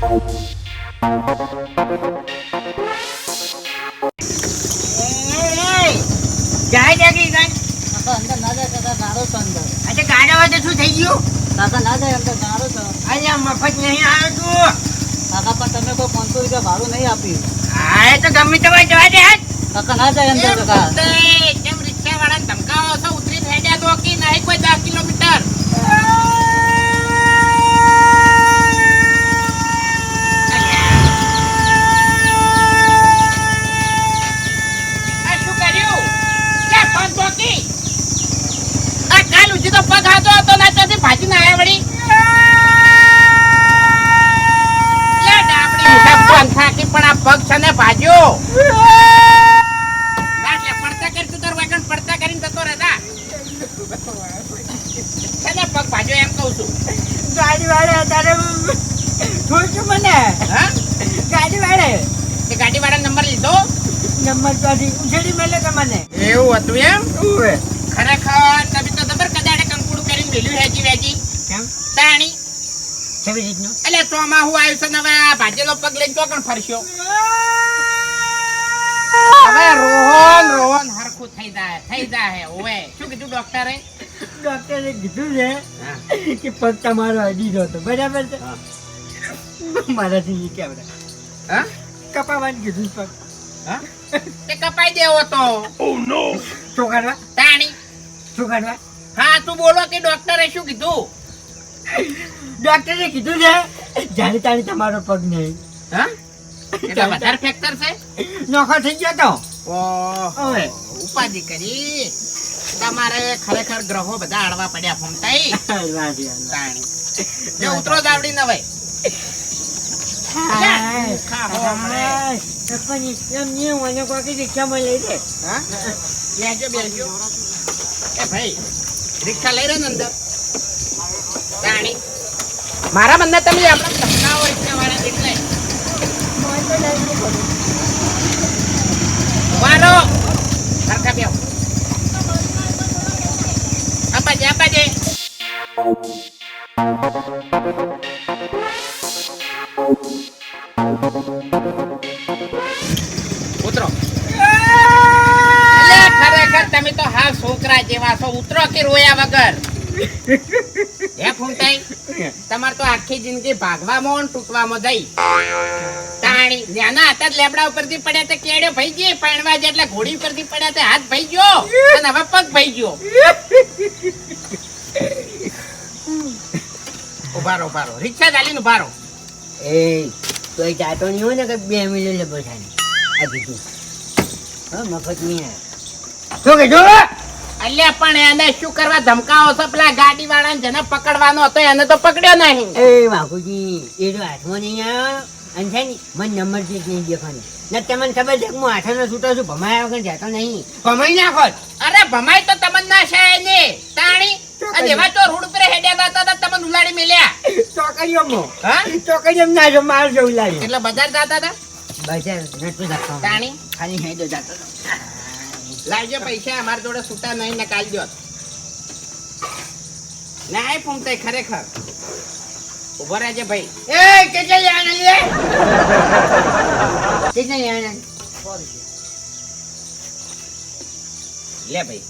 જાય જાગી ગઈ કાકા અંદર ના જાય કાકા ગારો છો અંદર. આજે ગાડાવા તો શું થઈ ગયું કાકા ના જાય અંદર ગારો છો. અહીંયા મફત નહીં આવ્યો તું કાકા પણ તમે કોઈ 500 રૂપિયા ભાડું નહીં આપ્યું. હા તો ગમે તો ભાઈ જવા દે કાકા ના જાય અંદર કાકા. કેમ રિક્ષા વાળા ધમકાવો છો? ઉતરીને હેડ્યા તો કે નહીં કોઈ 10 કિલોમીટર. આ શું કર્યું? ક્યાં પગ ધોકી? આ કાલ ઉજી તો પગ હાથો હતો ના ત્યાંથી ભાજીને આયા વળી. લે ડાબડી મોટા પગ થાકી પણ આ પગ છે ને ભાજ્યો. પડતા કરતું તાર વાગણ પડતા કરીને જતો રહેતા. છે પગ ભાજ્યો એમ કહું છું. ગાડી વાળે તારે છોડ્યું મને હા ગાડી વાળે તે ગાડી વાળા નંબર લીધો? નંબર ત્યાંથી ઉછેડી મેલે કે મને એવું હતું એમ? ઉવે ખરેખર તમે તો જબર કદાડે કંકુડું કરીને મેલ્યું હેજી વેજી. કેમ તાણી કેવી રીતનું એટલે ચોમાહું આવ્યું છે ને હવે આ ભાજેલો પગ લઈને ચોકણ ફરશો. હવે રોહન રોહન હરખું થઈ જાય ઓવે. શું કીધું ડોક્ટરે? ડોક્ટરે કીધું છે કે પગ તમારો અડી ગયો હતો બરાબર છે મારાથી કેવડે હા કપાવાનું કીધું પગ હા તે કપાઈ દેવો તો. શું કરવા તાણી શું કરવા હા તું બોલો કે ડોક્ટરે શું કીધું? ડોક્ટરે કીધું છે જાણે તાણે તમારો પગ નહીં હા એટલે વધારે ફ્રેક્ચર છે? નોખો થઈ ગયો તો ઓહો ઓવે ઉપાધિ કરી. તમારે ખરેખર ગ્રહો બધા અડવા પડ્યા ફમતાઈ. તાણી જે ઉતરો દાવડી નવે. હા બેસજો બેસજો. એ ભાઈ રિક્ષા લઈ રહ્યો ને અંદર. તાણી મારા બંને તમે આપણા ધમકાઓ રિક્ષા વાળા એટલે વારો સરખા બેહો. અપાજે ઉતરો. એટલે ખરેખર તમે તો હા છોકરા જેવા છો. ઉતરો કે રોયા વગર. હે ફૂમતાઈ તમારે તો આખી જિંદગી ભાગવામાં તૂટવામાં જઈ. તાણી નાના હતા જ લેબડા ઉપરથી પડ્યા તે કેડ્યો ભાઈ ગઈ. પાણવા એટલે ઘોડી ઉપરથી પડ્યા તે હાથ ભાઈ ગયો અને હવે પગ ભાઈ ગયો. ઉભારો રિક્ષા ચાલીને ઉભારો. એ કોઈ જાતો નહીં હોય ને કે 2 મિલિયન લે પૈસાની આ કીધું હા મફત નહીં શું કીધું અલ્યા પણ એને શું કરવા ધમકાવો છો? પેલા ગાડી વાળાને જેને પકડવાનો હતો એને તો પકડ્યો નહીં. એ બાપુજી એ તો હાથમાં નહીં આવ્યો અને છે ને મને નંબર ચીજ નહીં દેખાની ને તમને ખબર છે કે હું હાથનો છૂટો છું ભમાયા વગર જતો નહીં ભમાઈ નાખો અરે ભમાઈ તો તમને ના છે ને તાણી. અને એવા તો રોડ ઉપર હેડ્યા હતા તમને ઉલાડી મેલ્યા. ચોકડીઓમાં હા ચોકડીઓમાં ના જો માર જેવું લાગ્યું એટલે બજાર જતા હતા બજાર નતું જતો તાણી ખાલી હેડો જતો લાવજો પૈસા અમારા જોડે છૂટા નહીં ને કાલ દો ના ફૂમતાઈ ખરેખર ઉભો રહેજે ભાઈ. એ કેટલે લેવાના લે કેટલે લેવાના લે ભાઈ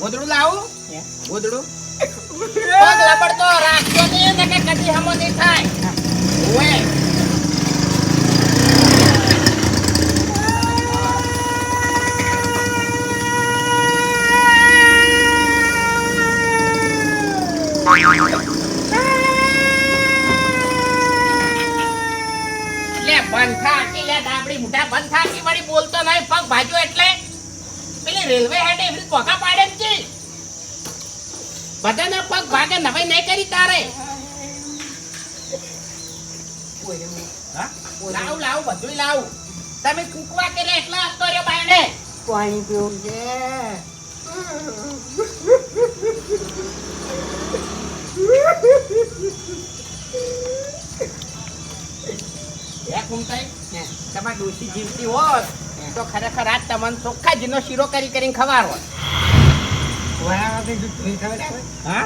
ગોદડું લાવું ગોદડું પગ લબડતો રાખજો નહીં ને કે કદી હમો નહીં થાય. ઓએ બોલતો નહીં પગ ભાજ્યો એટલે પેલી રેલવે હેડે એવી પોકા પાડે જ છે. બધાના પગ ભાગે નવાઈ નહીં કરી તારે. લાવ બધું લાવ. તમે કૂકવા કરે એટલા હસતો રહ્યો બાયડે. પાણી પીવું છે તમારે ડોસી જીવતી હોત તો ખરેખર આજ તમને ચોખ્ખા જીનો શીરો કરી કરીને ખવારો. હા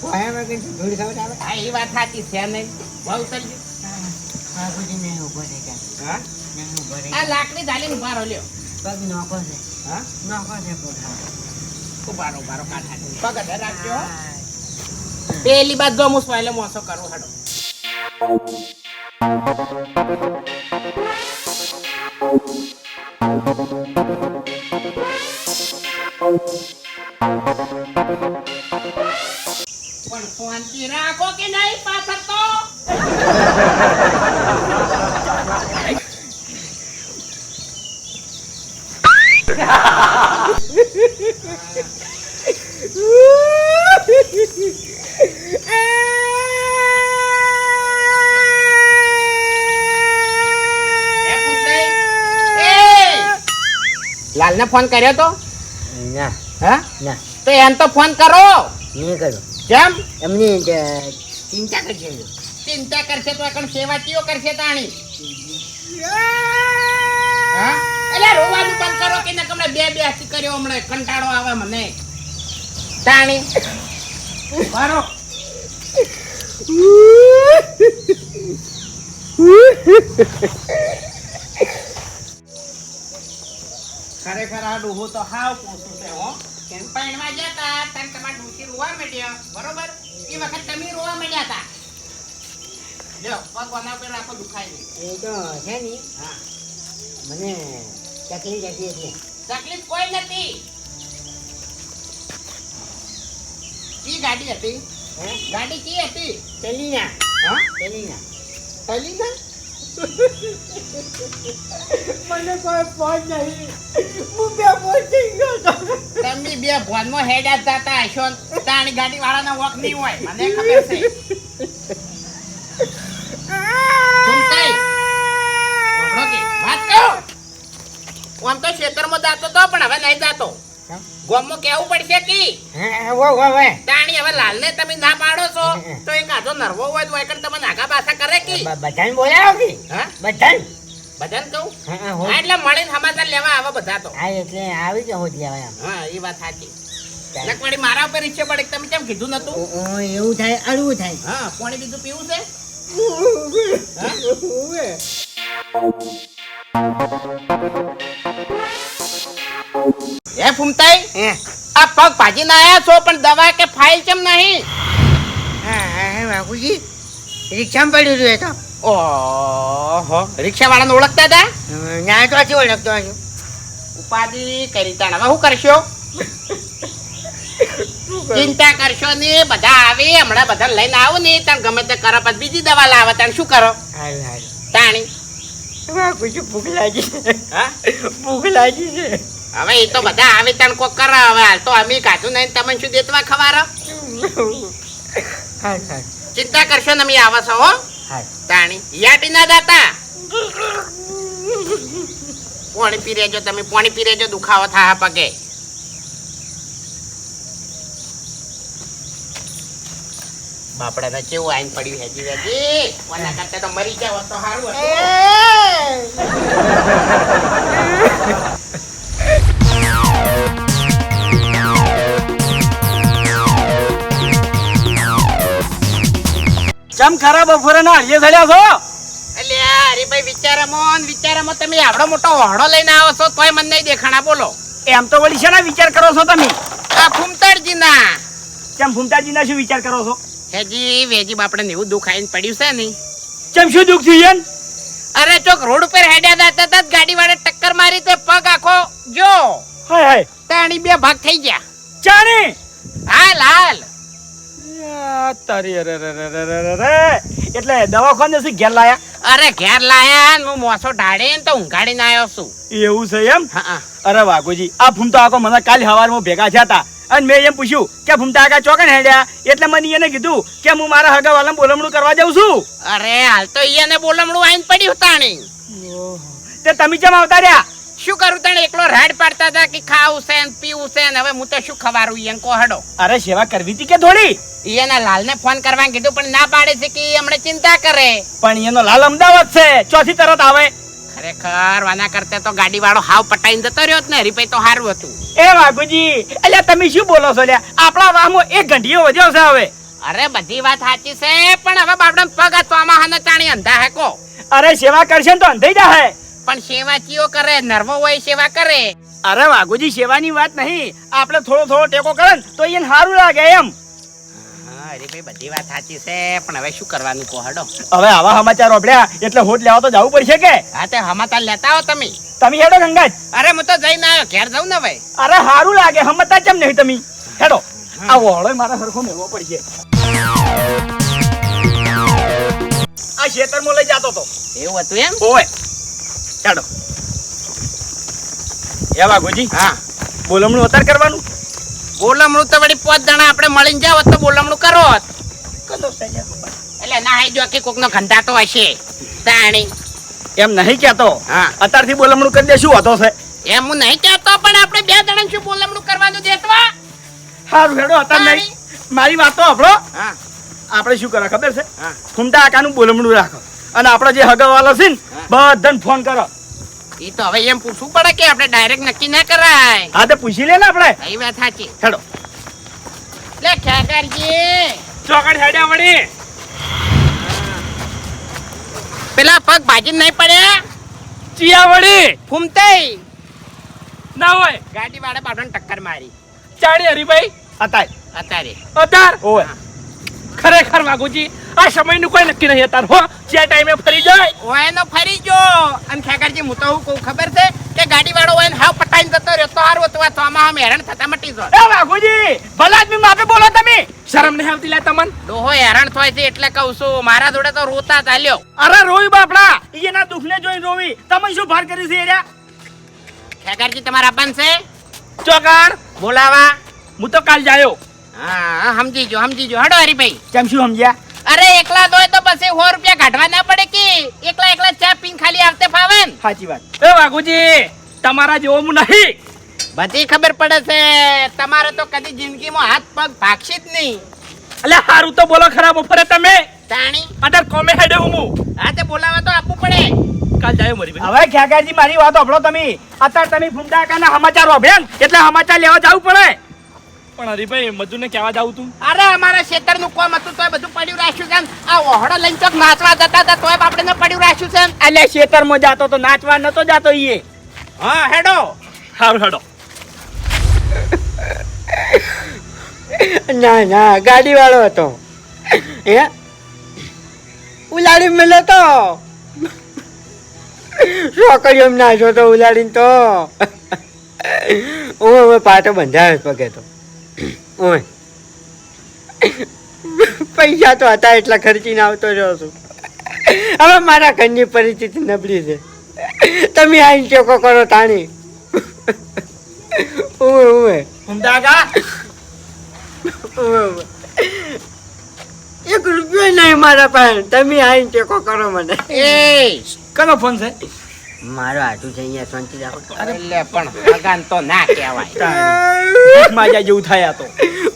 ભોયા વગર ધૂળ ખવડાવે. હા એ વાત સાચી છે નહીં બહુ ઉતરજો બાપુજી નહીં ઊભો થઈ જાય. હા નહીં ઊભો થઈ આ જાય. લાકડી ધાલીને ઉભા રહો લ્યો પગ નોખો છે. હા નોખો છે પગ. ઉભા રહો કાઢા પગ અધર રાખજો હો. પેલી બાદ જો હું સ્વાયલે મોસો કરું હાડો પણ શાંતિ રાખો કે નહીં પાછળ તો લાલને ફોન કર્યો તો ના હા ના તો એમ તો ફોન કરો નહીં કર્યો. કેમ એમની ચિંતા કરશે. ચિંતા કરશે તો એકણ સેવા ચિયો કરશે તાણી હા એટલે રોવાનું બંધ કરો કે નકર હમણાં બે હસી કર્યો હમણાં કંટાળો આવે મને તાણી મારો ખરેખર આ ડૂહો તો હાવ પોસું છે હો કેમ પૈણવા જતા તાર તમાર ડૂસી રોવા માંડ્યો બરોબર એ વખત તમે રોવા માંડ્યા હતા લ્યો ભગવાનના ઉપર આખો દુખાય નહીં એ તો છે ને હા મને તકલીફ હતી એટલે. તકલીફ કોઈ નથી કી ગાડી હતી હે? ગાડી કી હતી ચલીના હા ચલીના. પેલી ના મને કોઈ ફોન નહીં. હું બે પહોંચી ગયો તો. તમે બે ભોનમાં હેડ્યા જતા હશો તાણી ગાડી વાળાના વોક નહીં હોય મને ખબર છે સુનતાઈ ઓળો કે વાત કહો આમ તો ખેતરમાં જાતો તો પણ હવે નહીં જાતો ગામમાં કેવું પડશે કી હા વો તાણી હવે લાલને તમે ના પાડો છો તો એક આજો નરવો હોય તો એકણ તમે નાગા પાછા કરે કી બધાને બોલાવો કે હા બધાને. બધાને કહું હા હા હોય. એટલે મળીને સમાચાર લેવા આવે બધા તો હા એટલે આવી જ હોત લેવાય આમ. હા એ વાત સાચી લકવાડી મારા ઉપર ઈચ્છે પડે તમે કેમ કીધું નતું એવું થાય અડવું થાય. હા પાણી બીજું પીવું છે એ ફૂમતાઈ હે આ પગ ભાજીને આયા છો પણ દવા કે ફાઇલ કેમ નહીં હા બાપુજી રિક્ષામાં પડ્યું હતું એ તો. ઓહો રિક્ષા વાળાને ઓળખતા હતા ના તો હજી ઓળખતો હજુ. ઉપાધિ કરી તાણ હવે શું કરશો ચિંતા કરશો ને બધા આવે હમણાં બધા લઈને આવું ને તાણ ગમે તે કરો પછી બીજી દવા લાવે તાણ શું કરો હારું હારું. તાણી બાપુજી ભૂખ લાગી છે. હા ભૂખ લાગી છે. હવે એ તો બધા આવે તાણ કોક કરે હવે હાલ તો અમે કાઢું નહીં તમે શું દેતવા ખવારો હારું હારું ચિંતા કરશો ને અમે આવો છો હો હારું. તાણી યાટી ના દાતા પાણી પી રેજો તમે પાણી પી રેજો દુખાવો થાય પગે બાપડાને કેવું આઈન પડ્યું હેજી વેજી કોના કરતા તો મરી જાવ તો સારું હતું ચમ ખરા બપોરે ના હળીએ થયા છો અલ્યા હરીભાઈ વિચારામાં તમે આવડો મોટો હોડો લઈને આવો છો તોય મને નહીં દેખાણા બોલો એમ તો વળી શેના વિચાર કરો છો તમે આ ફૂમતારજીના ચમ ફૂમતાજીના શું વિચાર કરો છો હેજી વેજી બાપડાને એવું દુઃખ આઈને પડ્યું છે ને ચમ શું દુઃખ થયું એમ અરે ચોક રોડ ઉપર હેડ્યા હતા તરત ગાડી વાળા ટક્કર મારી તે પગ આખો જો હાય હાય તાણી બે ભાગ થઈ ગયા ચાણી હાલ હાલ તારી અરે રે રે રે રે રે એટલે દવાખાને શું ઘેર લાયા અરે ઘેર લાયા ને હું મોસો ઢાળીને તો ઊંઘાડીને આવ્યો છું એવું છે એમ હા અરે વાઘુજી આ ફૂમતા આખો મને કાલ સવારમાં ભેગા થયા હતા અને મેં એમ પૂછ્યું કે ફૂમતા આગા ચોકન હેડ્યા એટલે મને એને કીધું કે હું મારા હગા વાળા બોલમણું કરવા જાઉં છું અરે હાલ તો ઈયાને બોલમણું આઈને પડ્યું તાણી તે તમે ચમ આવતા રહ્યા શું કરું તાણે એકલો રાડ પાડતા હતા કે ખાવું છે ને પીવું છે ને હવે હું તો શું ખવારું ઈયન કો હડો અરે સેવા કરવી હતી કે થોડી ઈયાના લાલને ફોન કરવાનું કીધું પણ ના પાડે છે કે ઈ હમણાં ચિંતા કરે પણ એનો લાલ અમદાવાદ છે ચોથી તરત આવે ખરેખર વાના કરતે તો ગાડી વાળો હાવ પટાઈને જતો રહ્યો ને હરીભાઈ તો સારું હતું એ વાઘુજી અલ્યા તમે શું બોલો છો લ્યા આપણા વાહમાં એક ઘંટીઓ વધ્યો છે હવે અરે બધી વાત સાચી છે પણ હવે બાપડા પગ આ ચોમાહાના ચાણી અંધા હેકો. અરે સેવા કરશે ને તો અંધાઈ જાય. પણ સેવા ચિયો કરે, નર્વો હોય સેવા કરે. અરે વાઘુજી સેવાની વાત નહીં, આપણે થોડો થોડો ટેકો કરે ને તો એને સારું લાગે એમ. હા અરે ભાઈ બધી વાત સાચી છે પણ હવે શું કરવાનું કહો હડો. હવે આવા સમાચાર ઓભળ્યા એટલે હોટ લેવા તો જવું પડશે કે. હા તે હમાતા લેતા આવો તમે. તમે હેડો ગંગાજ. અરે હું તો જઈને આવ્યો, ઘેર જાઉં ને ભાઈ. અરે સારું લાગે હમતા કેમ નહીં તમે હેડો. આ વહોળો મારા સરખો મેળવો પડશે. આ ખેતરમાં લઈ જાતો તો એવું હતું એમ? ઓય હેડો. એ વાઘુજી હા બોલમણું અતાર કરવાનું. બોલમણું તો વળી 5 જણા આપણે મળીને જાવ તો બોલમણું કરો. એટલે ના હઈ જો કે કોકનો ઘંટાતો હશે તાણી. એમ નહીં કહેતો. હા અત્યારથી બોલમણું કરી દે શું હતો છે. એમ હું નહીં કહેતો પણ આપણે 2 જણા શું બોલમણું કરવાનું દેતવા. સારું હેડો અત્યાર નહીં. મારી વાત તો સાંભળો. હા આપણે શું કરે ખબર છે, હા ફૂમતા આકાનું બોલમણું રાખો અને આપણો જે હગાવાલો છે ને બધાને ફોન કરો. ઈ તો હવે એમ પૂછવું પડે કે આપણે ડાયરેક્ટ નક્કી ના કરાય. હા તો પૂછી લે ને આપણે. એ વાત સાચી. હેડો. લે ખેકરજી ચોકડ હેડ્યા વળી. પેલા પગ ભાજી નહીં પડ્યા ચિયા વળી ફૂમતાઈ ના હોય ગાડી વાળા બાપડાને ટક્કર મારી ચાડી હરીભાઈ અતાર અત્યારે. અતાર ઓય ખરેખર વાઘુજી આ સમયનું કોઈ નક્કી નહીં અતાર હો જે ટાઈમે ફરી જાય. ઓય નો ફરી જો અને ખેકરજી હું તો હું કહું ખબર છે કે ગાડી વાળો હોય ને હાવ પટાઈને જતો રહ્યો તો હારું હતું. આ ચોમાહામાં હેરાન થતા મટી જાય. એ વાઘુજી ભલા આદમી માપે બોલો તમે. શરમ નહીં આવતી લે તમને. ડોહો હેરાન થાય છે એટલે કહું છું. મારા જોડે તો રોતા ચાલ્યો. અરે રોઈ બાપડા એના દુખને જોઈને રોવી. તમે શું ભાર કરી છે એર્યા. ખેકરજી તમારા આપણ છે ચોકડ બોલાવા. હું તો કાલ જાયો. હા સમજી જો હડો હરીભાઈ. કેમ શું સમજ્યા. અરે એકલા દોય તો પછી 100 રૂપિયા કાઢવા ના પડે કે એકલા ચા પીને ખાલી આવતે ફાવે ને. સાચી વાત. એ વાઘુજી તમારા જેવો હું નહીં. બધી ખબર પડે છે. તમારે તો કદી જિંદગીમાં હાથ પગ ભાગશે જ નહીં. એટલે હારું તો બોલો ખરા બપોરે તમે. તાણી અત્યારે કોમે હેડે હું. હા તે બોલાવા તો આપવું પડે. કાલ જાયો મરી ભાઈ. હવે ખ્યાગાજી મારી વાત સાંભળો તમે. અત્યારે તમે ફૂમતા કાના સમાચાર વાભ્યા એટલે સમાચાર લેવા જવું પડે. પણ હરીભાઈ મજૂરને કહેવા જાવું તું. અરે અમારા ખેતરનું કોમ હતું તોય બધું પડ્યું રાખ્યું છે ને. આ ઓહડો લઈને ચોક નાચવા જતા હતા તોય આપણે પડ્યું રાખ્યું છે ને. એટલે ખેતરમાં જાતો તો નાચવા નતો જાતો ઈએ. હા હેડો. હારું હેડો. ના ના ગાડી વાળો હતો હે ઉલાડી મેલો તો છોકરીઓ ના જો તો ઉલાડીને તો ઓય પાટો બંધાયો પગે તો ઓય પૈસા તો હતા એટલા ખર્ચીને આવતો રહ્યો છું. હવે મારા ઘરની પરિસ્થિતિ નબળી છે. તમે આઈને ટેકો કરો તાણી. ઓય ઓય ફૂમતા કા 1 રૂપિયો નહીં મારા પાસે. તમે આઈને ટેકો કરો મને. એ કનો ફોન છે. મારો હાથું છે અહીંયા શાંતિ રાખો. એટલે પણ ભગવાન તો ના કહેવાય. માજા જેવું થાય આ તો.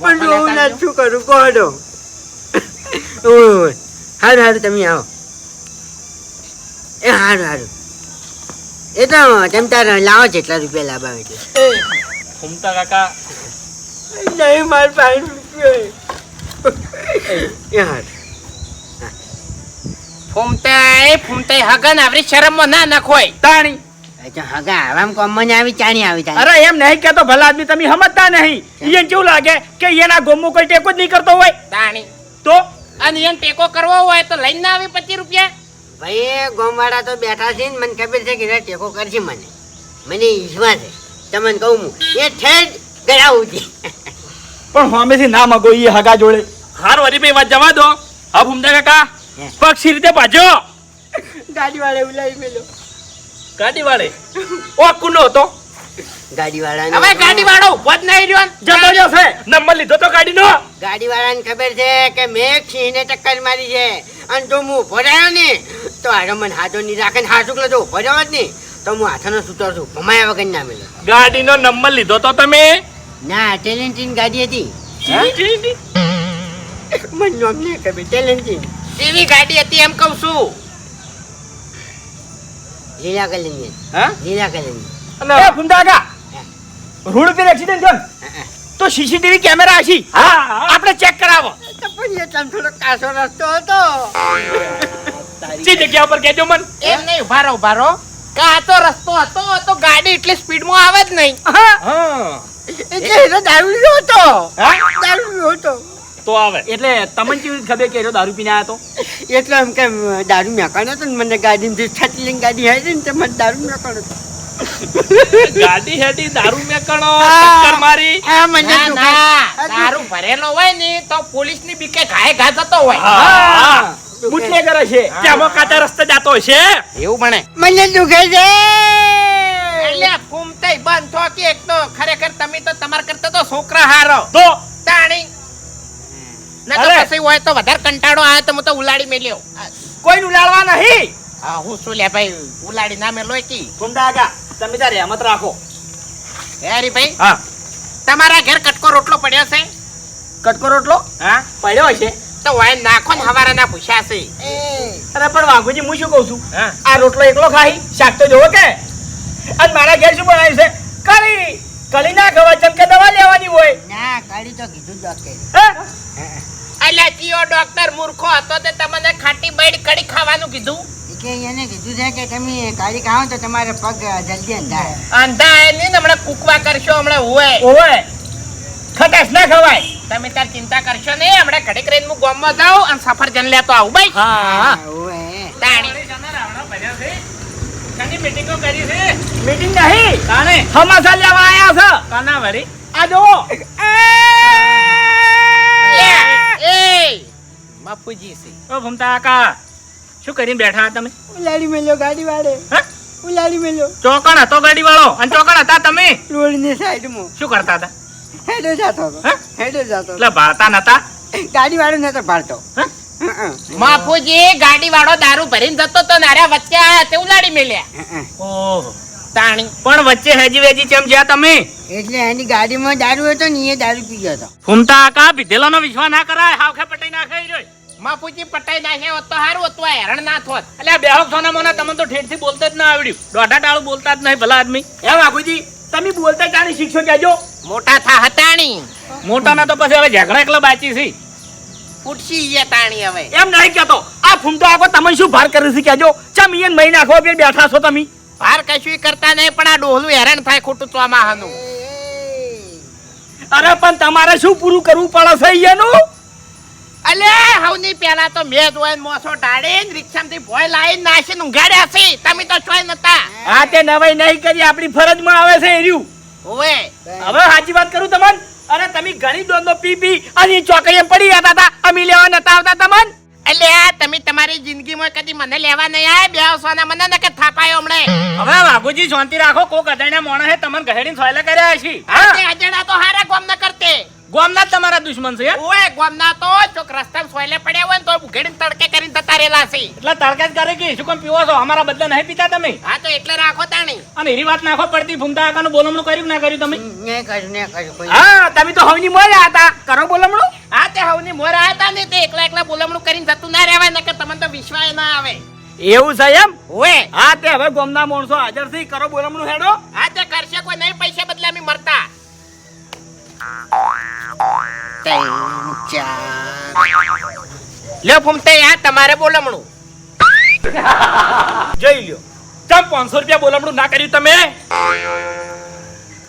પણ હું ના શું કરું કોડો. ઓય હારું હારું તમે આવો. એ હારું હારું એ તો તેમ તારે લાવો જેટલા રૂપિયા લાવવા છે. ફૂમતા કાકા નહીં માર પાસે રૂપિયો. એ હારું ફૂમતાઈ હગન આવરી શરમમાં ના નખોય. તાણી. હગા આરામ કોમમાં આવી ચાણી આવી થાય. અરે એમ નહીં કેતો ભલા આદમી તમે સમજતા નહીં. એને કેવું લાગે કે એના ગોમો કોઈ ટેકો જ નહીં કરતો હોય તાણી તો. અને એને ટેકો કરવો હોય તો લઈને ના આવી 25 રૂપિયા. ભાઈ ગોમવાળા તો બેઠા છે ને મને ખબર છે કે ટેકો કરશે મને ઈશ્વા છે. તમને કહું હું એ ઠેઠ ગળાવું છે. પણ સામેથી ના મગો એ હગા જોડે. હારું હરીભાઈ વાત જવા દો. હા ફૂમતા કાકા પક્ષી રીતે ભાજો. ગાડી વાળે ઉલાઈ મેલો. ગાડી વાળે ઓ કુનો હતો. ગાડી વાળા હવે ગાડી વાળો ઉભો જ નહીં રહ્યો ને. જતો રહ્યો છે. નંબર લીધો તો ગાડીનો. ગાડી વાળાને ખબર છે કે મેં એક સિંહને ટક્કર મારી છે અને જો હું ઉભો રહ્યો ને તો હારો મને હાથો નહીં રાખે ને હાથુકલો તો ઉભો રહ્યો જ નહીં તો હું હાથોનો સૂતો છું ભમાયા વગર ના મેલો. ગાડીનો નંબર લીધો તો તમે. ના ટેલેન્ટિન ગાડી હતી. મને નામ નહીં ખબર. ટેલેન્ટિન એવી ગાડી હતી એમ કહું છું. લીલા કલરની. હા લીલા કલરની. અને ફૂમતા કાકા રોડ પર એક્સિડન્ટ થયો તો સીસીટીવી કેમેરા હશે. હા આપણે ચેક કરાવો. તો પણ એ તમ થોડો કાસો રસ્તો હતો. ચી જગ્યા ઉપર કહેજો મન. એમ નહીં, ઉભા રહો. કાચો રસ્તો હતો તો ગાડી એટલી સ્પીડમાં આવે જ નહીં. હા એટલે એનો દારૂ હતો. હા? દારૂ હતો. તો આવે. એટલે તમને કેવી રીતે ખબર કે એ દારૂ પીને આવ્યો હતો? એટલે એમ કે દારૂ મેકાનો હતો ને મને ગાડીમાંથી છાતી લઈને ગાડી હારી ને તે મને દારૂ મેકાનો હતો. ગાડી હેડી દારૂ મેકણો હા. ટક્કર મારી. આ મને ના, તો ના, દારૂ ભરેલો હોય ને તો પોલીસની બીકે ઘાય ઘા જતો હોય. હા. બુટલે કરે છે. ત્યાં કાચા રસ્તે જાતો હશે. એવું બને. મને દુખે છે. એટલે ફૂમતાઈ બંધ થો કે એક તો ખરેખર તમે તો તમાર કરતા તો છોકરા હારો તો તાણી ના તો અરે. પછી હોય તો વધારે કંટાળો આવે તો હું તો ઉલાડી મેલ્યો. કોઈને ઉલાળવા નહીં. હા, હું શું લે ભાઈ, ઉલાડી ના મેલો કી. ફૂમતા કાકા તમે તારે રહેમત રાખો. હે હરીભાઈ, હા તમારા ઘેર કટકો રોટલો પડ્યો છે? કટકો રોટલો હા, પડ્યો હશે. તો હોય નાખો ને હવારાના પૂછ્યા છે. અરે પણ વાઘુજી હું શું કહું છું, હા. આ રોટલો એકલો ખાઈ શાક તો જોવો કે. અને મારા ઘેર શું બનાવ્યું છે? કઢી. કઢી ના ખવાય જેમ કે દવા લેવાની હોય. ના કાઢી તો કીધું ડોક્ટરે. હે? અલ્યા ચિયો ડોક્ટર મૂર્ખો હતો તે તમને ખાટી બૈડ કડી ખાવાનું કીધું. કે એને કીધું છે કે તમે કાઢી ખાઓ તો તમારે પગ જલ્દી અંધાય. અંધા એ નહીં ને હમણાં કૂકવા કરશો હમણાં હોય. ઓવે ખટાશ ના ખવાય. તમે તાર ચિંતા કરશો નહીં, હમણાં ઘડીક રહીને હું ગામમાં જાઉં અને સફરજન લેતો આવું ભાઈ. હા ઓએ. તાણી મીટિંગો કરી છે. મીટિંગ નહીં, કાને સમાચાર લેવા આયા છે. કાના વળી. આ જોવો. એ બાપુજી છે. ઓ ભમતા કાકા શું કરીને બેઠા તમે? ઉલાડી મેલ્યો ગાડી વાળે. હા? ઉલાડી મેલ્યો ચોકણ હતો ગાડી વાળો અને ચોકણ હતા તમે રોડની સાઈડમાં. શું કરતા હતા? હેડો જાતો હતો. હા? હેડો જાતો હતો. એટલે ભાળતા નતા? ગાડી વાળો નતો પાડતો. હા? બાપુજી ગાડી વાળો દારૂ ભરીને જતો તો નાર્યા વચ્ચે આયા તે ઉલાડી મેલ્યા. ઓહો તાણી પણ વચ્ચે હેજી વેજી ચમ જ્યાં તમે? એટલે એની ગાડીમાં દારૂ હતો ને એ દારૂ પી ગયો હતો. ફૂમતા કાકા પીધેલાનો વિશ્વાસ ના કરાય. હાવખે પટાઈ નાખે ઈ જોઈ. બાપુજી પટાઈ નાખ્યા હોત તો સારું હતું, આ હેરણ ના થોત. એટલે આ બેહક સોના મોના તમને તો ઠેઠથી બોલતા જ ના આવડ્યું. દોઢા ટાળું બોલતા જ નહીં ભલા આદમી. હે વાઘુજી તમે બોલતા જાણી શીખશો કેજો. મોટા થા હતાણી મોટાના તો પછી હવે ઝઘડા એકલા બાચી છે. ફૂટસી ગયા તાણી હવે. એમ નહીં કેતો. આ ફૂમતો આખો તમે શું ભાર કરી છે કેજો. ચમ ઈયન મહી નાખો બે બેઠા છો તમે. ભાર કશું કરતા નહીં પણ આ ડોહલું હેરાન થાય ખોટું ચોમાહાનું. અરે પણ તમારે શું પૂરું કરવું પડે છે ઈયનું? અલે હવની પેલા તો મેં જોઈને મોસો ઢાળીને રિક્ષામાંથી ભોય લાવીને નાસીને ઊંઘાડ્યા છે. તમે તો ચોય નતા. આ તે નવાઈ નહીં કરી, આપણી ફરજમાં આવે છે એર્યું. ઓવે હવે સાચી વાત કરું તમને. અરે તમે ઘણી દોંદો પી પી અને ચોકડીએ પડી જતા હતા. અમે લેવા નતા આવતા તમને. એટલે આ તમે તમારી જિંદગીમાં કદી મને લેવા નહીં આયા બે સોના મને નકે થાપાયો હમણે. હવે વાઘુજી શાંતિ રાખો. કોક અજાણ્યા મોણા તમને ગહેડીને સોયલા કર્યા છે. આ તે અજડા તો હારા ગોમ ન કરતે. ગોમના જ તમારા દુશ્મન છે. ઓએ ગોમના તો ચોક રસ્તામાં સોયલે પડ્યા હોય ને તો ઉઘેડીને તડકે કરીને જતા રહેલા છે. એટલે તડકા જ કરે કે શું કેમ પીવો છો? અમારા બદલે નહીં પીતા તમે? હા તો એટલે રાખો તાણી. અને એરી વાત નાખો પડતી. ફૂમતા કાકાનું બોલમણું કર્યું કે ના કર્યું તમે? ને કર્યું કોઈ. હા તમે તો હવની મોયા હતા. કરો બોલમણું. હા તે હવની મોર આયા તા ને તે એકલા એકલા બોલમણું કરીને જતું ના રહેવાય નકે તમને તો વિશ્વાસ ના આવે. એવું છે એમ? ઓએ હા તે હવે ગોમના માણસો હાજર છે. કરો બોલમણું હેડો. હા તે કરશે કોઈ નહીં પૈસા બદલે અમે મરતા. 3 4 લે ફૂમતે આ તમારે બોલમણું. જોઈ લ્યો. ચમ 500 રૂપિયા બોલમણું ના કર્યું તમે?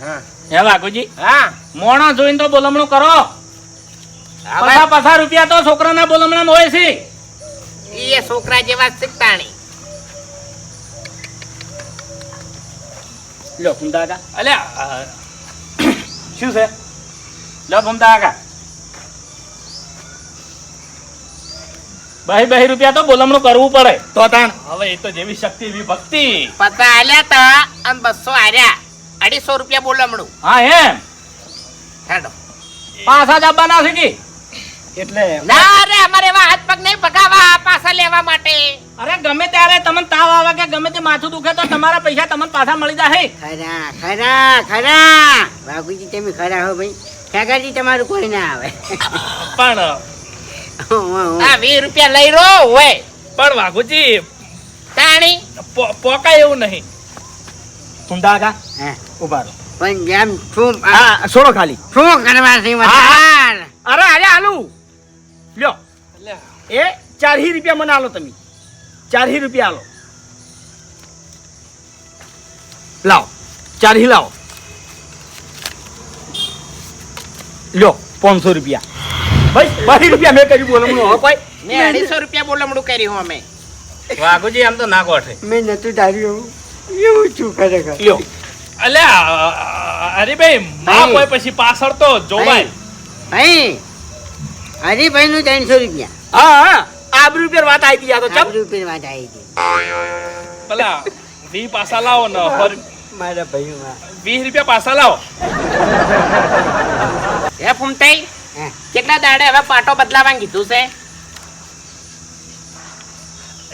હા હે વાઘુજી હા મોણો જોઈને તો બોલમણું કરો. હવે પછા રૂપિયા તો છોકરાના બોલમણામાં હોય છે. એ છોકરા જેવા શીખતાણી. લો ફૂમતા કાકા. અલ્યા શું છે? લો ફૂમતા કાકા. 2 રૂપિયા તો બોલમણું કરવું પડે. તો તાણ હવે એ તો જેવી શક્તિ એવી ભક્તિ. પતા આલ્યા તા અને 200 આર્યા. 250 રૂપિયા બોલમણું. હા એમ હેડો. પાછા જ આવવાના છે કે? એટલે ના રે અમારે એવા હાથ પગ નહીં ભગાવા પાછા લેવા માટે. અરે ગમે ત્યારે તમને તાવ આવે કે ગમે તે માથું દુખે તો તમારા પૈસા તમને પાછા મળી જાય. ખરા ખરા ખરા બાબુજી તમે ખરા હો ભાઈ. કાકાજી તમારું કોઈ ના આવે. પણ આ 20 રૂપિયા લઈ રો હોય પણ વાઘુજી તાણી. પોકાય એવું નહીં. ફૂમતા કાકા હા ઉભા રહો. પણ જેમ શું હા છોડો ખાલી. શું કરવા છે હા, વધાર? અરે અરે આલુ લ્યો એ 4 રૂપિયા મને આલો તમે 4 રૂપિયા આલો લાવો 4 લાવો લ્યો 500 રૂપિયા ભાઈ 12 રૂપિયા મેં કર્યું બોલમણું હવે કોઈ મેં 250 રૂપિયા બોલમણું કર્યું અમે વાઘુજી આમ તો ના ગોઠે મેં નતું ધાર્યું એવું છું ખરેખર લ્યો અલ્યા અરે ભાઈ માં કોઈ પછી પાછળ તો જોવાય ભાઈ હરીભાઈ નું 300 રૂપિયા હા હા આબરૂ પર વાત આવી હતી આ તો ચમ રૂપિયા વાત આવી હતી પેલા 20 પાસા લાવો ને મારા ભાઈઓ 20 રૂપિયા પાસા લાવો હે ફૂમતાઈ હા. કેટલા દાડે હવે પાટો બદલાવાનું કીધું છે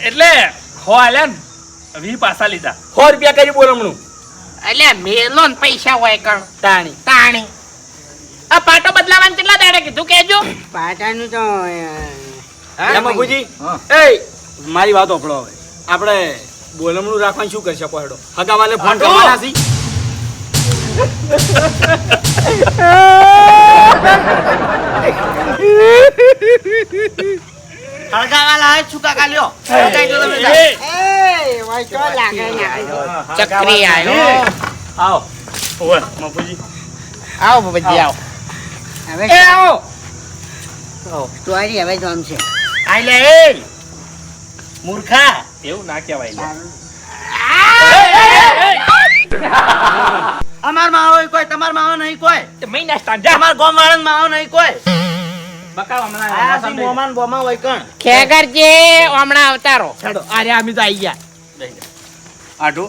એટલે હો આલ્યા ને 20 પાસા લીધા 100 રૂપિયા કરી બોલમણું એટલે મેલો ને પૈસા હોય કણ તાણી તાણી આ પાટો બદલાવાનું કેટલા દાડે કીધું કેજો પાટાનું તો એમાં ગુજી હા. એ મારી વાત ઓપડો હવે આપણે બોલમણું રાખવાનું શું કરી શકો હેડો હગાવાલે ફોન આટો. કરવાના છી હળગાવાલા છું કાકા લ્યો એ, ચક્રી આવ્યો આવો ઓય મફુજી આવો બબજી આવો હવે એ આવો સ્ટોરી હવે જોમ છે આઈ લે એ મૂર્ખા એવું ના કહેવાય અમાર માવો કોઈ તમાર માવો નહીં કોઈ મહિના સ્ટાન્ડ જા તમાર ગામ વાળા માવો નહીં કોઈ બકાવ આ હમણાં સી મોમાન બોમા હોય કણ ખેગરજે હમણાં અવતારો અરે અમે તો આવી ગયા આટો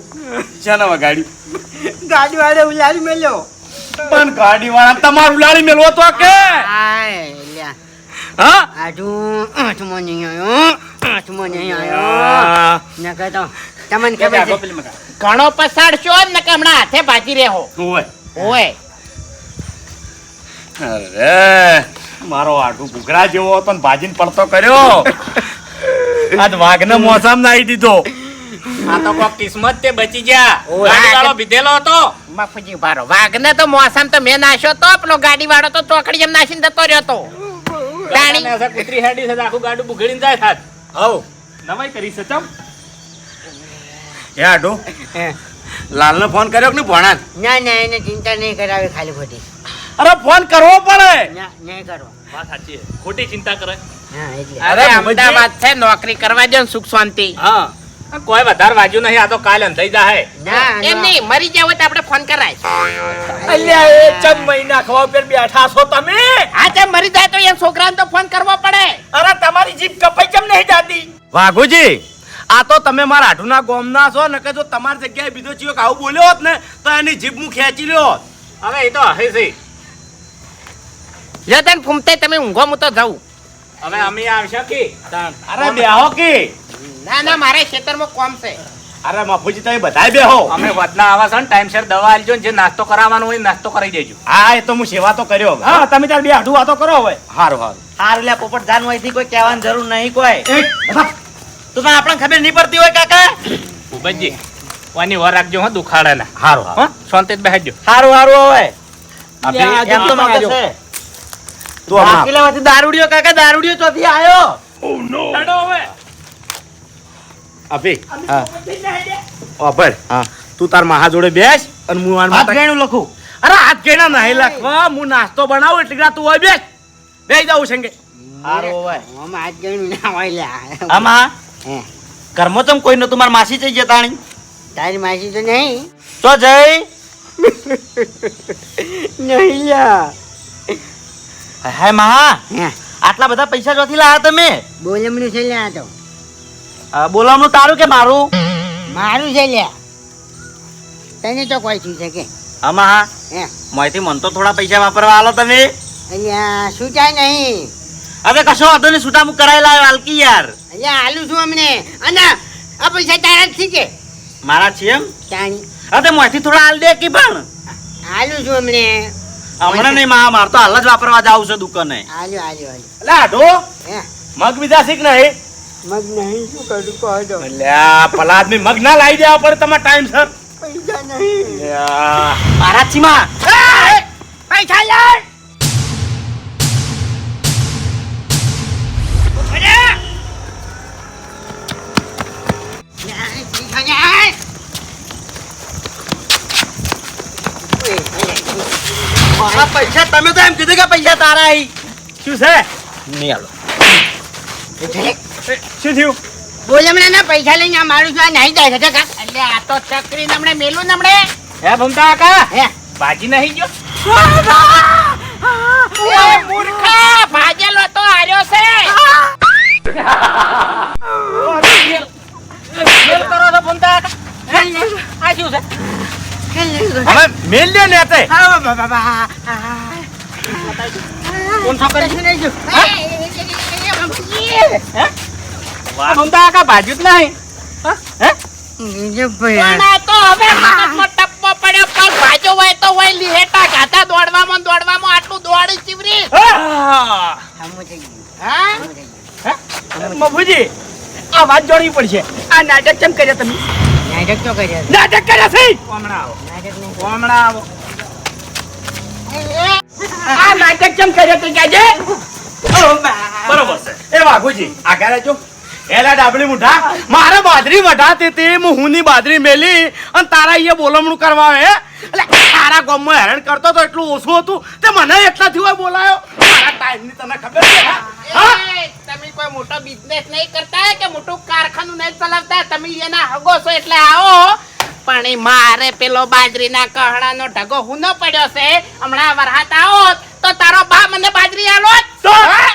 ચાના વગાડ્યું ગાડી વાળે ઉલાડી મેલ્યો પણ ગાડી વાળા તમારું લાડી મેલવો તો કે આય લ્યા હા આટું આઠમો નહીં આવ્યો નકર તો તમને ખબર છે ઘણો પસાડશો ને કે હમણાં હાથે ભાજી રહેવો ઓય ઓય અરે મારો આટુ ઘૂઘરા જેવો હતો ને ભાજીને પડતો કર્યો આજ વાઘને મોસામ નાઈ દીધો આ તો કોક કિસ્મત તે બચી ગયા ઓય. ગાડી વાળો બીધેલો હતો મફુજી ભારો વાઘને તો મોસમ તો મેં નાશ્યો તો પેલો ગાડી વાળો તો ચોકડી જેમ નાસીને જતો રહ્યો તો ગાડીને અસર કૂતરી હેડી છે તો આખું ગાડું બુગડીને જાય થાત આવ નવાઈ કરી છે ચમ એ આટુ લાલને ફોન કર્યો કે નહીં ભોણા ના ના એને ચિંતા નહીં કરાવે ખાલી ખોટી અરે ફોન કરવો પડે ના નહીં કરો વાત સાચી છે ખોટી ચિંતા કરે હા એટલે અરે અરે અમદાવાદ છે નોકરી કરવા જો ને સુખ શાંતિ હા કોઈ વધારે વાજ્યું નહીં આ તો કાલે અંધાઈ જાય ના એમ નહીં મરી જાવ તો આપણે ફોન કરાય અલ્યા એ ચમ મહિના ખવા પર બેઠા છો તમે હા તે મરી જાય તો એ છોકરાને તો ફોન કરવો પડે અરે તમારી જીભ કપાઈ કેમ નહીં જાતી વાઘુજી આ તો તમે મારા આઠુના ગોમના છો ને કે જો તમારી જગ્યાએ બીજો ચિયો આવું બોલ્યો હોત ને તો એની જીભ હું ખેંચી લ્યો હોત. હવે એ તો હે છે જો તને ફૂમતે તમે ઊંઘો હું તો જાઉં હવે અમે આવશે કે અરે બેહો કે ના ના મારે ખેતરમાં કોમ છે અરે મફુજી તમે બધાય બેહો અમે વધના આવા છે ને ટાઈમસર દવા આલજો ને જે નાસ્તો કરાવવાનો હોય નાસ્તો કરાવી દેજો હા એ તો હું સેવા તો કર્યો હવે. હા તમે તાર બે આઠું વાતો કરો હવે હારું હારું હાર લે પોપટ જાન હોય કોઈ કહેવાની જરૂર નહીં કોઈ તો તને આપણને ખબર નહીં પડતી હોય કાકા ભૂપતજી વાની વાર રાખજો હો દુખાડે ના હારું હારું હો શાંતિ બેસજો હારું હારું હવે આ એમ તો મગજ છે તું હમણાં બાકી લેવાથી દારૂડિયો કાકા દારૂડિયો ચોથી આયો હેડો હવે અભી હા ઓપર હા તું તાર મહા જોડે બેસ અને હું આન હાથ માતા ગણું લખું અરે હાથ ગેણા નહીં લખવા હું નાસ્તો બનાવું એટલે તું હોય બેસ બેસી જાઉં સંગે હારું હવે આમાં હાથ ગણું ના હોય લ્યા આમાં હે ઘરમાં તો કોઈ નતું માર માસી જઈ ગયા તાણી તારી માસી તો નહીં તો જઈ નહીં લ્યા હે મહા હે આટલા બધા પૈસા ચોથી લાયા તમે બોલમણું છે લ્યા આ તો બોલાવવાનું તારું કે મારું મારું છે લ્યા તને તો કોઈ શું છે કે આમાં હે મોયથી મન તો થોડા પૈસા વાપરવા આલો તમે અલ્યા શું ચાય નહીં હવે કશો વાંધો નહીં છૂટામુક કરાવી લાવ્યો હાલકી યાર અલ્યા આલું છું અમને અને આ પૈસા તારા જ છે કે મારા છે એમ ચાણી હા તે મોયથી થોડા હાલ દે કે પણ આલું છું અમને હમણાં નહીં મહા માર તો હાલ જ વાપરવા જાવ છે દુકાને આલ્યો આલ્યો આલ્યો એટલે આઢો હે મગ બીજા શીખ નહીં મગ નહીં શું કરું કહો દો અલ્યા ભલા આદમી મગ ના લાવી દેવા પડે તમારે ટાઈમ સર પૈસા નહીં મારા છીમાં પૈસા લે આ પૈસા તમે તો એમ કીધું કે પૈસા તારા અહીં. શું છે નહીં આલો. શું થયું બોલ હમણાં ના પૈસા લઈને આ મારું છું આ નાઈ જાય છે કા એટલે આ તો ચકરી નમણે મેલું નમણે હે ભમતા કાકા હે ભાજી નહીં ગયો એ મૂર્ખા ભાજેલો તો આર્યો છે ખેલ કરો છો ભમતા કાકા આ શું છે હવે મેલ લે ને તે કોણ છોકરી વાહ. ભમતા કાકા ભાજ્યું જ નહીં પણ આ તો હવે મગજમાં ટપ્પો પડ્યો પણ ભાજો હોય તો હોય લીહેટા ગાતા દોડવામાં આટલું દોડી ચીવરી હા મફુજી આ વાત જોડવી પડશે આ નાટક કેમ કર્યા તમે નાટક તો કર્યા નાટક કર્યા છે હમણાં આવો નાટક નહીં હમણાં આવો આ નાટક કેમ કર્યા તું કહેજે બરોબર છે એ વાઘુજી આગળ રહેજો એલા ડાબલી મુઠા મારે બાદરી વઢાતી હતી હું ની બાદરી મેલી અને તારા અહીંયા બોલમણું કરવા આવે એટલે તારા ગામમાં હેરાન કરતો તો એટલું ઓછું હતું તે મને એટલાથી હોય બોલાયો મારા ટાઈમની તને ખબર છે હા? એ, તમે કોઈ મોટો બિઝનેસ નહીં કરતા કે મોટું કારખાનું નહીં ચલાવતા તમે એના હગો છો એટલે આવો પણ એ મારે પેલો બાજરીના કહડાનો ઢગો હુનો પડ્યો છે હમણાં વરહાત આવો તો તારો બા મને બાજરી આલો તો?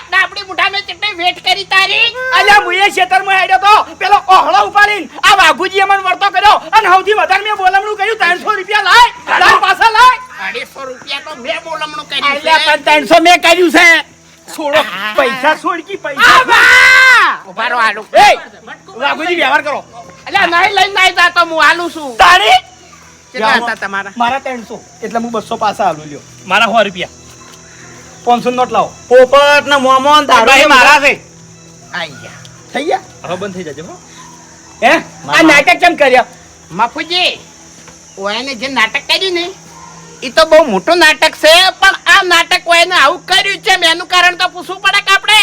ડાબડી મુઠા મેં કેટલી વેટ કરી તારી અલ્યા મુએ ખેતરમાં હેડ્યો તો પેલો ઓહળો ઉપાડીને આ વાઘુજીએ મને વળતો કર્યો અને સૌથી વધારે મેં બોલમણું કર્યું 300 રૂપિયા લાય તારા પાસે લાય 250 રૂપિયા તો મેં બોલમણું કર્યું અલ્યા છે પણ 300 મેં કર્યું છે છોડો પૈસા છોડકી પૈસા ઉભા રહો આલુ એ વાઘુજી વ્યવહાર કરો અલ્યા નહીં લઈને નહીં જાતો હું આલું છું તારી કેટલા હતા તમારા મારા 300 એટલે હું 200 પાછા આલું લ્યો મારા 100 રૂપિયા 500 નોટ લાવો પોપટ ને મોમો ને દારૂ ભાઈ મારા છે આઈ ગયા થઈ ગયા હવે બંધ થઈ જજો હો હે આ નાટક કેમ કર્યા માફુજી ઓયાને જે નાટક કર્યું ને એ તો બહુ મોટું નાટક છે પણ આ નાટક ઓયાને આવું કર્યું છે એનું કારણ તો પૂછવું પડે કે આપણે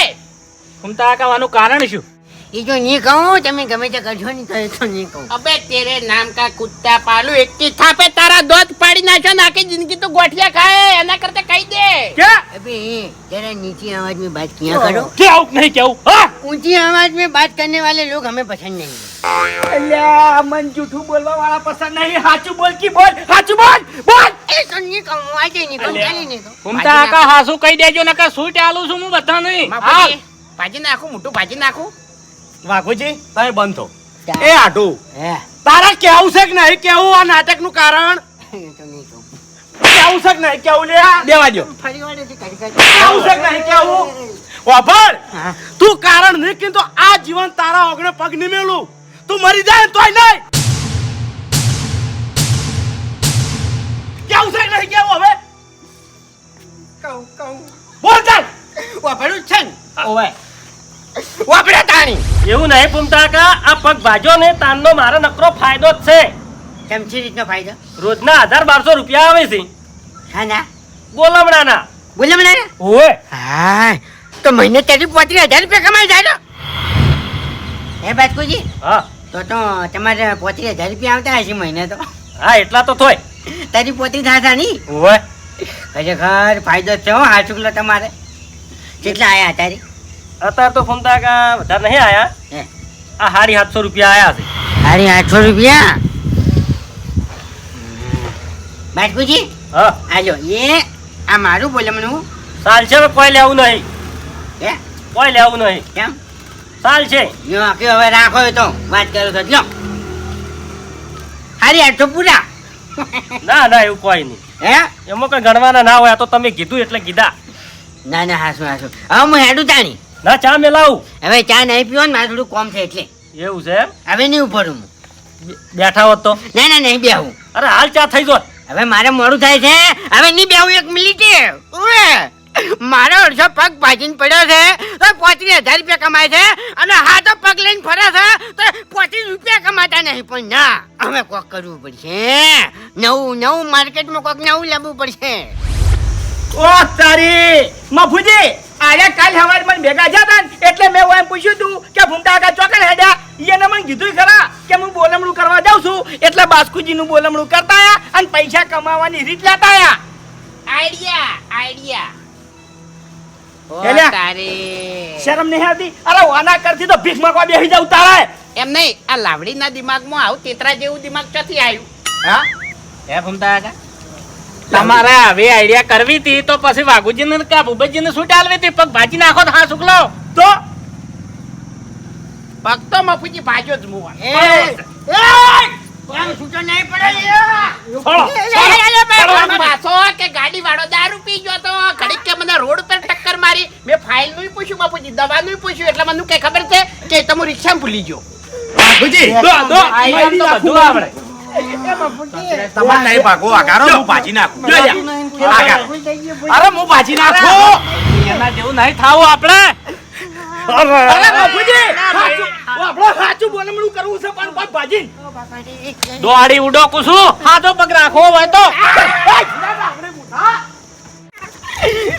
ઘૂમતા કાવાનું કારણ શું એ જો નહીં કહું તમે ગમે તે કરજો નહીં તો એ તો નહીં કહું અબે તેરે નામ કા કુત્તા પાલુ એકકી થાપે તારા દોત પાડી નાખ્યો ને આખી જિંદગી તો ગોઠિયા ખાય એના કરતા કહી દે કે अबे जरा नीची आवाज में बात किया करो કેવું નહીં કેવું હા ऊंची आवाज में बात करने वाले लोग हमें पसंद नहीं અલ્યા મન જૂઠું બોલવા વાળા પસંદ નહીં સાચું બોલ કી બોલ સાચું બોલ બોલ है तो नहीं कहूँ आज नहीं कहूँ अल्या। कल नहीं कहूँ ઘૂમતા કાકા હાસુ કહી દેજો નકર સૂટ આલું છું હું બધા નહીં માફુજી ભાજી નાખું મોટું ભાજી નાખું વાઘુજી તમે બંધ થો એ આઢું है તારા કેવું છે કે નહીં કેવું આ નાટકનું કારણ ये तो नहीं कहूँ કેવું છે કે નહીં કેવું લે દેવા દો फरी वाले से कड़ी કેવું છે કે નહીં કેવું વાપર हाँ તું કારણ નહીં કીધું આ જીવન તારા ઓગણે પગ નહીં મેલું તું મરી જાય ને તોય નહીં કેવું છે કે નહીં કેવું હવે कहूँ બોલ ચાલ वापरू छन ઓવે वापरा तानी એવું નહીં પુમતા કા આ પગ ભાજો ને તાનનો મારો નકરો ફાયદો જ છે चमची રીતનો ફાયદો રોજના 1200 રૂપિયા આવે છે ખાના ગોલમડાના બોલે મને ઓય હા તો મહિને તેરી 35,000 રૂપિયા કમાઈ જાય હે બાસ્કુજી હા તો તમારે 35,000 રૂપિયા આવતા હશે મહિને તો હા એટલા તો થોય તારી પોતી થાતા નહીં ઓય ખરેખર ફાયદો છે હો હા શુક્લ તમારે કેટલા આયા તારી અત્યારે તો પુમતા કા વધારે નહીં આયા હે આ 750 રૂપિયા આયા છે અરે 800 રૂપિયા બાસ્કુજી હા આજો એ આ મારું બોલમણું સાલ છે કોઈ લેવું નહીં હે કોઈ લેવું નહીં કેમ સાલ છે યો આખી હવે રાખો એ તો વાત કરો તો લો હારી 800 પૂરા ના ના એવું કોઈ નહીં હે એમાં કઈ ગણવાના ના હોય આ તો તમે કીધું એટલે કીધા ના ના હાસું હાસું હવે હું હેડું તાણી ના ચા મેલાવું હવે ચા નહીં પીવો ને મારે થોડું કોમ છે એટલે એવું છે એમ? હવે નહીં ઉપડું હું બેઠા હોત તો ના ના નહીં બેહું અરે હાલ ચા થઈ જોત હવે મારે મોડું થાય છે હવે નહીં બેહું 1 મિનિટ ઓએ મારો અડધો પગ ભાજીને પડ્યો છે તો 35,000 રૂપિયા કમાય છે અને હા તો પગ લઈને ફરે છે તો 25 રૂપિયા કમાતા નહીં પણ ના હવે કોક કરવું પડશે નવું માર્કેટમાં કોક નવું લાવવું પડશે ઓ તારી મફુજી આયા કાલ હવાર મને ભેગા થયા ને એટલે મેં એમ પૂછ્યું તું કે ભૂમતા કાકા ચોકડ હેડ્યા એને મને કીધું ખરા કે હું બોલમણું કરવા જાઉં છું એટલે બાસ્કુજીનું બોલમણું કરતા આયા અને પૈસા કમાવાની રીત લેતા આયા આઈડિયા ઓ એલ્યા. તારી શરમ નહીં આવતી? અરે વાના કરતી તો ભીખ માંગવા બેસી જાવ તારે. એમ નહીં આ લાવડીના દિમાગમાં આવું તેતરા જેવું દિમાગ ક્યાંથી આવ્યું હા હે ભૂમતા કાકા તમારે હવે આઈડિયા કરવી હતી તો પછી વાઘુજીને કે ભૂપતજીને શું ચાલવી હતી પગ ભાજી નાખો તો હા શુક્લો તો પગ તો મફુજી ભાજ્યો જ મુવા પાછો કે ગાડી વાળો દારૂ પી ગયો તો ઘડીક કે મને રોડ પર ટક્કર મારી મેં ફાઇલ નું પૂછ્યું બાપુજી દવા નું પૂછ્યું એટલે મને કઈ ખબર છે કે તમે રિક્ષા ભૂલી ગયો વાઘુજી આઈડિયા તો બધું આવડે તમારે નહીં ભાગો આગારો હું ભાજી નાખું અરે હું ભાજી નાખું એના જેવું નહીં થાવું આપણે અરે બાપુજી આપણો સાચું બોલમણું કરવું છે પણ પગ ભાજી દોડી ઉડો કુસું હાથો પગ રાખવો હોય તો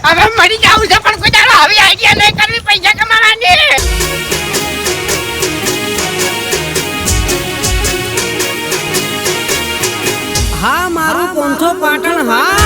હવે મરી જાવું છે પણ કોઈ દાડો હવે આઈડિયા નહીં કરવી પૈસા કમાવાની હા મારું પોંથો પાટણ હા